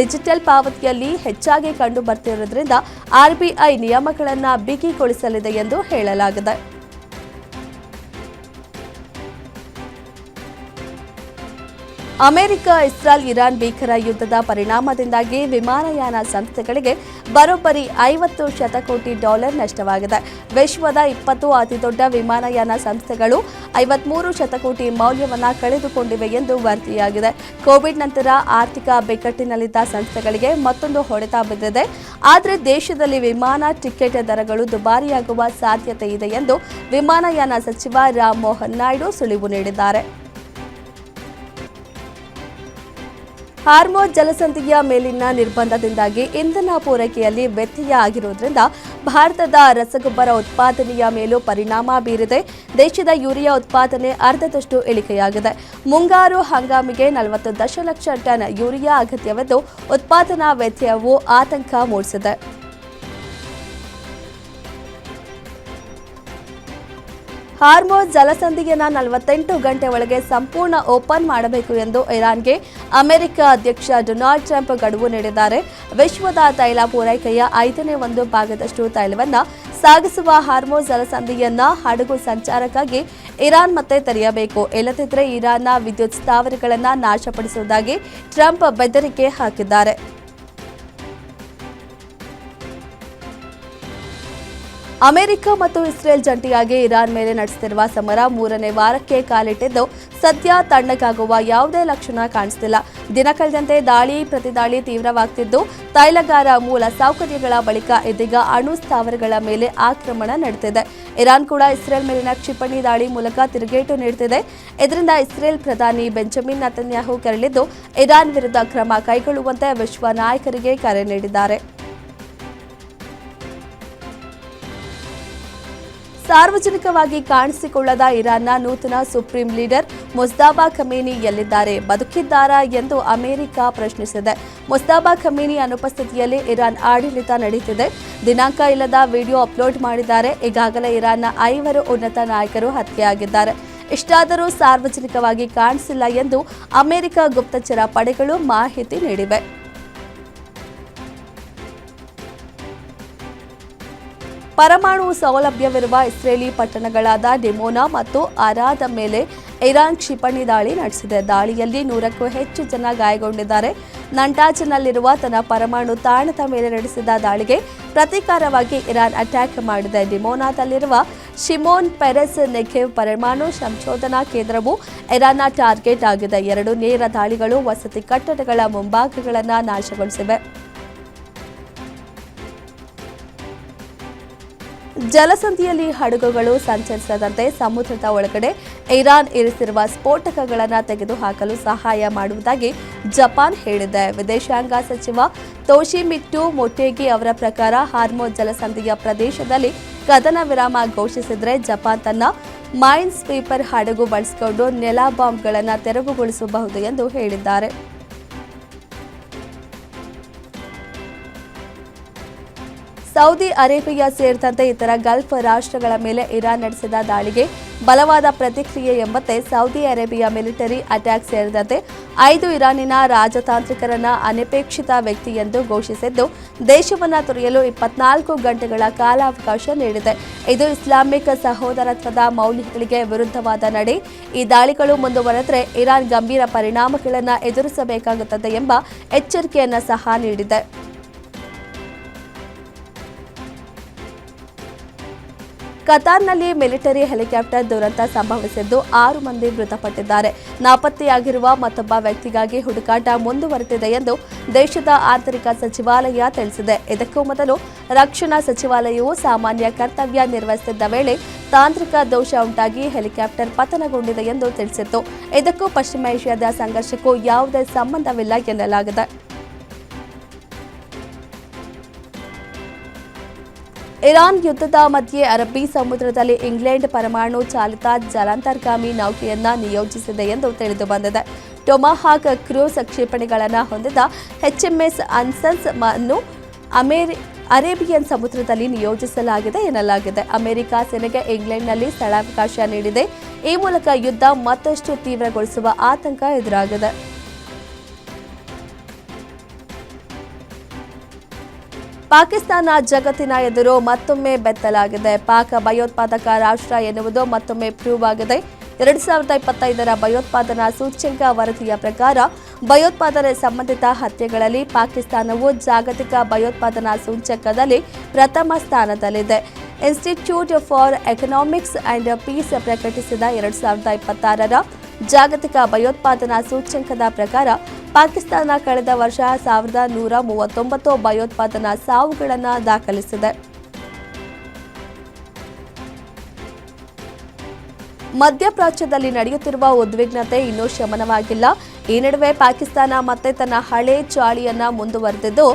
ಡಿಜಿಟಲ್ ಪಾವತಿಯಲ್ಲಿ ಹೆಚ್ಚಾಗಿ ಕಂಡು ಬರ್ತಿರುವುದರಿಂದ ಆರ್ಬಿಐ ನಿಯಮಗಳನ್ನು ಬಿಗಿಗೊಳಿಸಲಿದೆ ಎಂದು ಹೇಳಲಾಗಿದೆ. ಅಮೆರಿಕ, ಇಸ್ರೇಲ್, ಇರಾನ್ ಭೀಕರ ಯುದ್ಧದ ಪರಿಣಾಮದಿಂದಾಗಿ ವಿಮಾನಯಾನ ಸಂಸ್ಥೆಗಳಿಗೆ ಬರೋಬ್ಬರಿ $50 ಶತಕೋಟಿ ನಷ್ಟವಾಗಿದೆ. ವಿಶ್ವದ 20 ಅತಿದೊಡ್ಡ ವಿಮಾನಯಾನ ಸಂಸ್ಥೆಗಳು 53 ಶತಕೋಟಿ ಮೌಲ್ಯವನ್ನು ಕಳೆದುಕೊಂಡಿವೆ ಎಂದು ವರದಿಯಾಗಿದೆ. ಕೋವಿಡ್ ನಂತರ ಆರ್ಥಿಕ ಬಿಕ್ಕಟ್ಟಿನಲ್ಲಿದ್ದ ಸಂಸ್ಥೆಗಳಿಗೆ ಮತ್ತೊಂದು ಹೊಡೆತ ಬಿದ್ದಿದೆ. ಆದರೆ ದೇಶದಲ್ಲಿ ವಿಮಾನ ಟಿಕೆಟ್ ದರಗಳು ದುಬಾರಿಯಾಗುವ ಸಾಧ್ಯತೆ ಇದೆ ಎಂದು ವಿಮಾನಯಾನ ಸಚಿವ ರಾಮ್ ಮೋಹನ್ ನಾಯ್ಡು ಸುಳಿವು ನೀಡಿದ್ದಾರೆ. ಹಾರ್ಮೋಜ್ ಜಲಸಂಧಿಯ ಮೇಲಿನ ನಿರ್ಬಂಧದಿಂದಾಗಿ ಇಂಧನ ಪೂರೈಕೆಯಲ್ಲಿ ವ್ಯತ್ಯಯ ಆಗಿರುವುದರಿಂದ ಭಾರತದ ರಸಗೊಬ್ಬರ ಉತ್ಪಾದನೆಯ ಮೇಲೂ ಪರಿಣಾಮ ಬೀರಿದೆ. ದೇಶದ ಯೂರಿಯಾ ಉತ್ಪಾದನೆ ಅರ್ಧದಷ್ಟು ಇಳಿಕೆಯಾಗಿದೆ. ಮುಂಗಾರು ಹಂಗಾಮಿಗೆ 40 ದಶಲಕ್ಷ ಟನ್ ಯೂರಿಯಾ ಅಗತ್ಯವಿದ್ದು ಉತ್ಪಾದನಾ ವ್ಯತ್ಯಯವು ಆತಂಕ ಮೂಡಿಸಿದೆ. ಹಾರ್ಮೋಜ್ ಜಲಸಂಧಿಯನ್ನು 48 ಗಂಟೆ ಒಳಗೆ ಸಂಪೂರ್ಣ ಓಪನ್ ಮಾಡಬೇಕು ಎಂದು ಇರಾನ್ಗೆ ಅಮೆರಿಕ ಅಧ್ಯಕ್ಷ ಡೊನಾಲ್ಡ್ ಟ್ರಂಪ್ ಗಡುವು ನೀಡಿದ್ದಾರೆ. ವಿಶ್ವದ ತೈಲ ಪೂರೈಕೆಯ 1/5 ಭಾಗದಷ್ಟು ತೈಲವನ್ನು ಸಾಗಿಸುವ ಹಾರ್ಮೋಜ್ ಜಲಸಂಧಿಯನ್ನ ಹಡಗು ಸಂಚಾರಕ್ಕಾಗಿ ಇರಾನ್ ಮತ್ತೆ ತೆರೆಯಬೇಕು. ಇಲ್ಲದಿದ್ದರೆ ಇರಾನ್ನ ವಿದ್ಯುತ್ ಸ್ಥಾವರಗಳನ್ನು ನಾಶಪಡಿಸುವುದಾಗಿ ಟ್ರಂಪ್ ಬೆದರಿಕೆ ಹಾಕಿದ್ದಾರೆ. ಅಮೆರಿಕ ಮತ್ತು ಇಸ್ರೇಲ್ ಜಂಟಿಯಾಗಿ ಇರಾನ್ ಮೇಲೆ ನಡೆಸುತ್ತಿರುವ ಸಮರ 3ನೇ ವಾರಕ್ಕೆ ಕಾಲಿಟ್ಟಿದ್ದು ಸದ್ಯ ತಣ್ಣಗಾಗುವ ಯಾವುದೇ ಲಕ್ಷಣ ಕಾಣಿಸುತ್ತಿಲ್ಲ. ದಿನ ಕಳೆದಂತೆ ದಾಳಿ ಪ್ರತಿದಾಳಿ ತೀವ್ರವಾಗುತ್ತಿದ್ದು ತೈಲಗಾರ ಮೂಲ ಸೌಕರ್ಯಗಳ ಬಳಿಕ ಇದೀಗ ಅಣು ಸ್ಥಾವರಗಳ ಮೇಲೆ ಆಕ್ರಮಣ ನಡೆದಿದೆ. ಇರಾನ್ ಕೂಡ ಇಸ್ರೇಲ್ ಮೇಲಿನ ಕ್ಷಿಪಣಿ ದಾಳಿ ಮೂಲಕ ತಿರುಗೇಟು ನೀಡುತ್ತಿದೆ. ಇದರಿಂದ ಇಸ್ರೇಲ್ ಪ್ರಧಾನಿ ಬೆಂಜಮಿನ್ ನೆತನ್ಯಾಹು ಕೆರಳಿದ್ದು ಇರಾನ್ ವಿರುದ್ಧ ಕ್ರಮ ಕೈಗೊಳ್ಳುವಂತೆ ವಿಶ್ವ ನಾಯಕರಿಗೆ ಕರೆ ನೀಡಿದ್ದಾರೆ. ಸಾರ್ವಜನಿಕವಾಗಿ ಕಾಣಿಸಿಕೊಳ್ಳದ ಇರಾನ್ನ ನೂತನ ಸುಪ್ರೀಂ ಲೀಡರ್ ಮುಜ್ತಬಾ ಖಮೇನಿ ಎಲ್ಲಿದ್ದಾರೆ, ಬದುಕಿದ್ದಾರಾ ಎಂದು ಅಮೆರಿಕ ಪ್ರಶ್ನಿಸಿದೆ. ಮುಜ್ತಬಾ ಖಮೇನಿ ಅನುಪಸ್ಥಿತಿಯಲ್ಲಿ ಇರಾನ್ ಆಡಳಿತ ನಡೆಯುತ್ತಿದೆ. ದಿನಾಂಕ ಇಲ್ಲದ ವಿಡಿಯೋ ಅಪ್ಲೋಡ್ ಮಾಡಿದ್ದಾರೆ. ಈಗಾಗಲೇ ಇರಾನ್ನ 5 ಉನ್ನತ ನಾಯಕರು ಹತ್ಯೆಯಾಗಿದ್ದಾರೆ. ಇಷ್ಟಾದರೂ ಸಾರ್ವಜನಿಕವಾಗಿ ಕಾಣಿಸಿಲ್ಲ ಎಂದು ಅಮೆರಿಕ ಗುಪ್ತಚರ ಪಡೆಗಳು ಮಾಹಿತಿ ನೀಡಿವೆ. ಪರಮಾಣು ಸೌಲಭ್ಯವಿರುವ ಇಸ್ರೇಲಿ ಪಟ್ಟಣಗಳಾದ ಡಿಮೋನಾ ಮತ್ತು ಅರಾದ ಮೇಲೆ ಇರಾನ್ ಕ್ಷಿಪಣಿ ದಾಳಿ ನಡೆಸಿದೆ. ದಾಳಿಯಲ್ಲಿ 100ಕ್ಕೂ ಹೆಚ್ಚು ಜನ ಗಾಯಗೊಂಡಿದ್ದಾರೆ. ನಂಟಾಜ್ನಲ್ಲಿರುವ ತನ್ನ ಪರಮಾಣು ತಾಣದ ಮೇಲೆ ನಡೆಸಿದ ದಾಳಿಗೆ ಪ್ರತೀಕಾರವಾಗಿ ಇರಾನ್ ಅಟ್ಯಾಕ್ ಮಾಡಿದೆ. ಡಿಮೋನಾದಲ್ಲಿರುವ ಶಿಮೋನ್ ಪೆರೆಸ್ ನೆಗೆವ್ ಪರಮಾಣು ಸಂಶೋಧನಾ ಕೇಂದ್ರವು ಇರಾನ್ನ ಟಾರ್ಗೆಟ್ ಆಗಿದೆ. 2 ನೇರ ದಾಳಿಗಳು ವಸತಿ ಕಟ್ಟಡಗಳ ಮುಂಭಾಗಗಳನ್ನು ನಾಶಗೊಳಿಸಿವೆ. ಜಲಸಂಧಿಯಲ್ಲಿ ಹಡಗುಗಳು ಸಂಚರಿಸದಂತೆ ಸಮುದ್ರದ ಒಳಗಡೆ ಇರಾನ್ ಇರಿಸಿರುವ ಸ್ಫೋಟಕಗಳನ್ನು ತೆಗೆದುಹಾಕಲು ಸಹಾಯ ಮಾಡುವುದಾಗಿ ಜಪಾನ್ ಹೇಳಿದೆ. ವಿದೇಶಾಂಗ ಸಚಿವ ತೋಶಿಮಿಟ್ಸು ಮೊಟೇಗಿ ಅವರ ಪ್ರಕಾರ ಹಾರ್ಮೋಜ್ ಜಲಸಂಧಿಯ ಪ್ರದೇಶದಲ್ಲಿ ಕದನ ವಿರಾಮ ಘೋಷಿಸಿದರೆ ಜಪಾನ್ ತನ್ನ ಮೈನ್ ಸ್ವೀಪರ್ ಹಡಗು ಬಳಸಿಕೊಂಡು ನೆಲ ಬಾಂಬ್ಗಳನ್ನು ತೆರವುಗೊಳಿಸಬಹುದು ಎಂದು ಹೇಳಿದ್ದಾರೆ. ಸೌದಿ ಅರೇಬಿಯಾ ಸೇರಿದಂತೆ ಇತರ ಗಲ್ಫ್ ರಾಷ್ಟ್ರಗಳ ಮೇಲೆ ಇರಾನ್ ನಡೆಸಿದ ದಾಳಿಗೆ ಬಲವಾದ ಪ್ರತಿಕ್ರಿಯೆ ಎಂಬಂತೆ ಸೌದಿ ಅರೇಬಿಯಾ ಮಿಲಿಟರಿ ಅಟ್ಯಾಕ್ ಸೇರಿದಂತೆ 5 ಇರಾನಿನ ರಾಜತಾಂತ್ರಿಕರನ್ನ ಅನಪೇಕ್ಷಿತ ವ್ಯಕ್ತಿ ಎಂದು ಘೋಷಿಸಿದ್ದು ದೇಶವನ್ನು ತೊರೆಯಲು 24 ಗಂಟೆಗಳ ಕಾಲಾವಕಾಶ ನೀಡಿದೆ. ಇದು ಇಸ್ಲಾಮಿಕ್ ಸಹೋದರತ್ವದ ಮೌಲ್ಯಗಳಿಗೆ ವಿರುದ್ಧವಾದ ನಡೆ. ಈ ದಾಳಿಗಳು ಮುಂದುವರೆದರೆ ಇರಾನ್ ಗಂಭೀರ ಪರಿಣಾಮಗಳನ್ನು ಎದುರಿಸಬೇಕಾಗುತ್ತದೆ ಎಂಬ ಎಚ್ಚರಿಕೆಯನ್ನು ಸಹ ನೀಡಿದೆ. ಕತಾರ್ನಲ್ಲಿ ಮಿಲಿಟರಿ ಹೆಲಿಕಾಪ್ಟರ್ ದುರಂತ ಸಂಭವಿಸಿದ್ದು 6 ಮಂದಿ ಮೃತಪಟ್ಟಿದ್ದಾರೆ. ನಾಪತ್ತೆಯಾಗಿರುವ ಮತ್ತೊಬ್ಬ ವ್ಯಕ್ತಿಗಾಗಿ ಹುಡುಕಾಟ ಮುಂದುವರೆದಿದೆ ಎಂದು ದೇಶದ ಆಂತರಿಕ ಸಚಿವಾಲಯ ತಿಳಿಸಿದೆ. ಇದಕ್ಕೂ ಮೊದಲು ರಕ್ಷಣಾ ಸಚಿವಾಲಯವು ಸಾಮಾನ್ಯ ಕರ್ತವ್ಯ ನಿರ್ವಹಿಸುತ್ತಿದ್ದ ವೇಳೆ ತಾಂತ್ರಿಕ ದೋಷ ಉಂಟಾಗಿ ಹೆಲಿಕಾಪ್ಟರ್ ಪತನಗೊಂಡಿದೆ ಎಂದು ತಿಳಿಸಿತ್ತು. ಇದಕ್ಕೂ ಪಶ್ಚಿಮ ಏಷ್ಯಾದ ಸಂಘರ್ಷಕ್ಕೂ ಯಾವುದೇ ಸಂಬಂಧವಿಲ್ಲ ಎನ್ನಲಾಗಿದೆ. ಇರಾನ್ ಯುದ್ಧದ ಮಧ್ಯೆ ಅರಬ್ಬಿ ಸಮುದ್ರದಲ್ಲಿ ಇಂಗ್ಲೆಂಡ್ ಪರಮಾಣು ಚಾಲಿತ ಜಲಾಂತರ್ಗಾಮಿ ನೌಕೆಯನ್ನ ನಿಯೋಜಿಸಿದೆ ಎಂದು ತಿಳಿದುಬಂದಿದೆ. ಟೊಮಾಹಾಕ್ ಕ್ರೂಸ್ ಕ್ಷಿಪಣಿಗಳನ್ನು ಹೊಂದಿದ HMS ಅನ್ಸನ್ಸ್ ಅನ್ನು ಅರೇಬಿಯನ್ ಸಮುದ್ರದಲ್ಲಿ ನಿಯೋಜಿಸಲಾಗಿದೆ ಎನ್ನಲಾಗಿದೆ. ಅಮೆರಿಕ ಸೇನೆಗೆ ಇಂಗ್ಲೆಂಡ್ನಲ್ಲಿ ಸ್ಥಳಾವಕಾಶ ನೀಡಿದೆ. ಈ ಮೂಲಕ ಯುದ್ಧ ಮತ್ತಷ್ಟು ತೀವ್ರಗೊಳಿಸುವ ಆತಂಕ ಎದುರಾಗಿದೆ. ಪಾಕಿಸ್ತಾನ ಜಗತ್ತಿನ ಎದುರು ಮತ್ತೊಮ್ಮೆ ಬೆತ್ತಲಾಗಿದೆ. ಪಾಕ್ ಭಯೋತ್ಪಾದಕ ರಾಷ್ಟ್ರ ಎನ್ನುವುದು ಮತ್ತೊಮ್ಮೆ ಪ್ರೂವ್ ಆಗಿದೆ. 2025ರ ಭಯೋತ್ಪಾದನಾ ಸೂಚ್ಯಂಕ ವರದಿಯ ಪ್ರಕಾರ ಭಯೋತ್ಪಾದನೆ ಸಂಬಂಧಿತ ಹತ್ಯೆಗಳಲ್ಲಿ ಪಾಕಿಸ್ತಾನವು ಜಾಗತಿಕ ಭಯೋತ್ಪಾದನಾ ಸೂಚ್ಯಂಕದಲ್ಲಿ ಪ್ರಥಮ ಸ್ಥಾನದಲ್ಲಿದೆ. Institute for economics and peace ಪ್ರಕಟಿಸಿದ 2026ರ ಜಾಗತಿಕ ಭಯೋತ್ಪಾದನಾ ಸೂಚ್ಯಂಕದ ಪ್ರಕಾರ ಪಾಕಿಸ್ತಾನ ಕಳೆದ ವರ್ಷ 1139 ಭಯೋತ್ಪಾದನಾ ಸಾವುಗಳನ್ನು ದಾಖಲಿಸಿದೆ. ಮಧ್ಯಪ್ರಾಚ್ಯದಲ್ಲಿ ನಡೆಯುತ್ತಿರುವ ಉದ್ವಿಗ್ನತೆ ಇನ್ನೂ ಶಮನವಾಗಿಲ್ಲ. ಈ ನಡುವೆ ಪಾಕಿಸ್ತಾನ ಮತ್ತೆ ತನ್ನ ಹಳೆ ಚಾಳಿಯನ್ನ ಮುಂದುವರೆದಿದ್ದು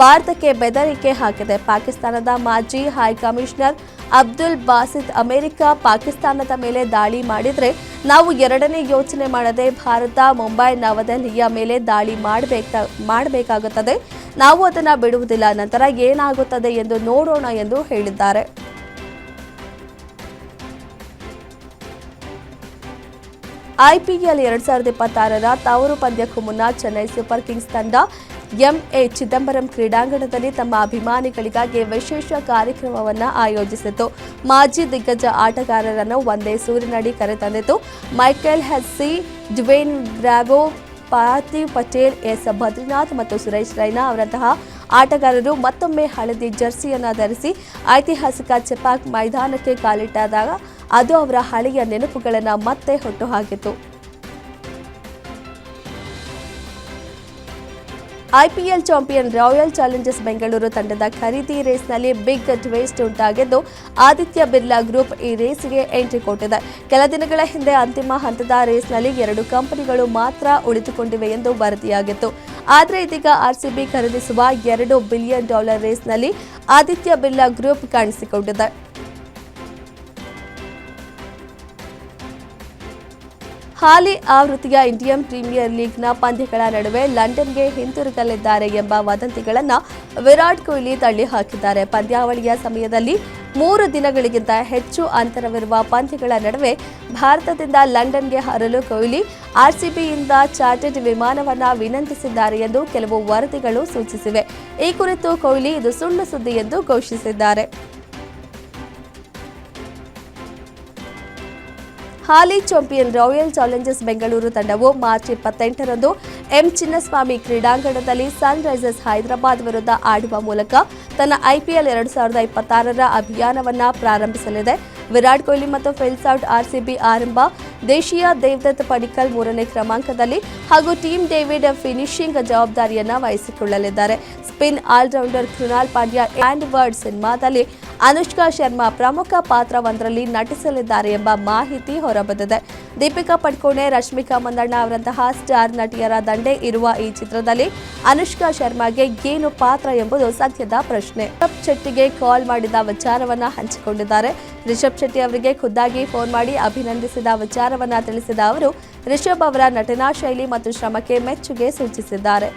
ಭಾರತಕ್ಕೆ ಬೆದರಿಕೆ ಹಾಕಿದೆ. ಪಾಕಿಸ್ತಾನದ ಮಾಜಿ ಹೈಕಮಿಷನರ್ ಅಬ್ದುಲ್ ಬಾಸಿತ್ ಅಮೆರಿಕ ಪಾಕಿಸ್ತಾನದ ಮೇಲೆ ದಾಳಿ ಮಾಡಿದರೆ ನಾವು ಎರಡನೇ ಯೋಚನೆ ಮಾಡದೆ ಭಾರತ ಮುಂಬೈ ನವದೆಹಲಿಯ ಮೇಲೆ ದಾಳಿ ಮಾಡಬೇಕಾಗುತ್ತದೆ. ನಾವು ಅದನ್ನು ಬಿಡುವುದಿಲ್ಲ. ನಂತರ ಏನಾಗುತ್ತದೆ ಎಂದು ನೋಡೋಣ ಎಂದು ಹೇಳಿದ್ದಾರೆ. IPL 2026ರ ತವರು ಪಂದ್ಯಕ್ಕೂ ಮುನ್ನ ಚೆನ್ನೈ ಸೂಪರ್ ಕಿಂಗ್ಸ್ ತಂಡ MA ಚಿದಂಬರಂ ಕ್ರೀಡಾಂಗಣದಲ್ಲಿ ತಮ್ಮ ಅಭಿಮಾನಿಗಳಿಗಾಗಿ ವಿಶೇಷ ಕಾರ್ಯಕ್ರಮವನ್ನು ಆಯೋಜಿಸಿತು. ಮಾಜಿ ದಿಗ್ಗಜ ಆಟಗಾರರನ್ನು ಒಂದೇ ಸೂರಿನಡಿ ಕರೆತಂದಿತು. Michael Hussey, Dwayne Bravo, Parthiv Patel, S Badrinath ಮತ್ತು ಸುರೇಶ್ ರೈನಾ ಅವರಂತಹ ಆಟಗಾರರು ಮತ್ತೊಮ್ಮೆ ಹಳದಿ ಜರ್ಸಿಯನ್ನ ಧರಿಸಿ ಐತಿಹಾಸಿಕ ಚೆಪಾಕ್ ಮೈದಾನಕ್ಕೆ ಕಾಲಿಟ್ಟಾದಾಗ ಅದು ಅವರ ಹಳೆಯ ನೆನಪುಗಳನ್ನು ಮತ್ತೆ ಹುಟ್ಟುಹಾಕಿತು. IPL champion Royal Challengers Bengaluru ತಂಡದ ಖರೀದಿ ರೇಸ್ನಲ್ಲಿ ಬಿಗ್ ಟ್ವಿಸ್ಟ್ ಉಂಟಾಗಿದ್ದು, ಆದಿತ್ಯ ಬಿರ್ಲಾ ಗ್ರೂಪ್ ಈ ರೇಸ್ಗೆ ಎಂಟ್ರಿ ಕೊಟ್ಟಿದೆ. ಕೆಲ ದಿನಗಳ ಹಿಂದೆ ಅಂತಿಮ ಹಂತದ ರೇಸ್ನಲ್ಲಿ 2 ಕಂಪನಿಗಳು ಮಾತ್ರ ಉಳಿದುಕೊಂಡಿವೆ ಎಂದು ವರದಿಯಾಗಿತ್ತು. ಆದರೆ ಇದೀಗ ಆರ್ಸಿಬಿ ಖರೀದಿಸುವ $2 ಬಿಲಿಯನ್ ರೇಸ್ನಲ್ಲಿ ಆದಿತ್ಯ ಬಿರ್ಲಾ ಗ್ರೂಪ್ ಕಾಣಿಸಿಕೊಂಡಿದೆ. ಹಾಲಿ ಆವೃತ್ತಿಯ ಇಂಡಿಯನ್ ಪ್ರೀಮಿಯರ್ ಲೀಗ್ನ ಪಂದ್ಯಗಳ ನಡುವೆ ಲಂಡನ್ಗೆ ಹಿಂತಿರುಗಲಿದ್ದಾರೆ ಎಂಬ ವದಂತಿಗಳನ್ನು ವಿರಾಟ್ ಕೊಹ್ಲಿ ತಳ್ಳಿ ಹಾಕಿದ್ದಾರೆ. ಪಂದ್ಯಾವಳಿಯ ಸಮಯದಲ್ಲಿ 3 ದಿನಗಳಿಗಿಂತ ಹೆಚ್ಚು ಅಂತರವಿರುವ ಪಂದ್ಯಗಳ ನಡುವೆ ಭಾರತದಿಂದ ಲಂಡನ್ಗೆ ಹಾರಲು ಕೊಹ್ಲಿ ಆರ್ಸಿಬಿಯಿಂದ ಚಾರ್ಟರ್ಡ್ ವಿಮಾನವನ್ನು ವಿನಂತಿಸಿದ್ದಾರೆ ಎಂದು ಕೆಲವು ವರದಿಗಳು ಸೂಚಿಸಿವೆ. ಈ ಕುರಿತು ಕೊಹ್ಲಿ ಇದು ಸುಳ್ಳು ಸುದ್ದಿ ಎಂದು ಘೋಷಿಸಿದ್ದಾರೆ. ಹಾಲಿ ಚಾಂಪಿಯನ್ ರಾಯಲ್ ಚಾಲೆಂಜರ್ಸ್ ಬೆಂಗಳೂರು ತಂಡವು ಮಾರ್ಚ್ 28ರಂದು ಎಂ ಚಿನ್ನಸ್ವಾಮಿ ಕ್ರೀಡಾಂಗಣದಲ್ಲಿ ಸನ್ ರೈಸರ್ಸ್ ಹೈದರಾಬಾದ್ ವಿರುದ್ಧ ಆಡುವ ಮೂಲಕ ತನ್ನ ಐಪಿಎಲ್ 2026ರ ಅಭಿಯಾನವನ್ನು ಪ್ರಾರಂಭಿಸಲಿದೆ. ವಿರಾಟ್ ಕೊಹ್ಲಿ ಮತ್ತು ಫಿಲ್ ಸೌಟ್ ಆರ್ಸಿಬಿ ಆರಂಭ, ದೇಶೀಯ ದೇವದತ್ ಪಡಿಕ್ಕಲ್ 3ನೇ ಕ್ರಮಾಂಕದಲ್ಲಿ ಹಾಗೂ ಟೀಮ್ ಡೇವಿಡ್ ಫಿನಿಶಿಂಗ್ ಜವಾಬ್ದಾರಿಯನ್ನು ವಹಿಸಿಕೊಳ್ಳಲಿದ್ದಾರೆ. Spin allrounder Krunal Pandya and ವರ್ಡ್ ಸಿನಿಮಾದಲ್ಲಿ ಅನುಷ್ಕಾ ಶರ್ಮಾ ಪ್ರಮುಖ ಪಾತ್ರವೊಂದರಲ್ಲಿ ನಟಿಸಲಿದ್ದಾರೆ ಎಂಬ ಮಾಹಿತಿ ಹೊರಬಂದಿದೆ. ದೀಪಿಕಾ ಪಡುಕೋಣೆ, ರಶ್ಮಿಕಾ ಮಂದಣ್ಣ ಅವರಂತಹ ಸ್ಟಾರ್ ನಟಿಯರ ದಂಡೆ ಇರುವ ಈ ಚಿತ್ರದಲ್ಲಿ ಅನುಷ್ಕಾ ಶರ್ಮಾಗೆ ಏನು ಪಾತ್ರ ಎಂಬುದು ಸದ್ಯದ ಪ್ರಶ್ನೆ. ರಿಷಬ್ ಶೆಟ್ಟಿಗೆ ಕಾಲ್ ಮಾಡಿದ ವಿಚಾರವನ್ನ ಹಂಚಿಕೊಂಡಿದ್ದಾರೆ. ರಿಷಬ್ ಶೆಟ್ಟಿ ಅವರಿಗೆ ಖುದ್ದಾಗಿ ಫೋನ್ ಮಾಡಿ ಅಭಿನಂದಿಸಿದ ವಿಚಾರವನ್ನ ತಿಳಿಸಿದ ಅವರು ರಿಷಬ್ ಅವರ ನಟನಾ ಶೈಲಿ ಮತ್ತು ಶ್ರಮಕ್ಕೆ ಮೆಚ್ಚುಗೆ ಸೂಚಿಸಿದ್ದಾರೆ.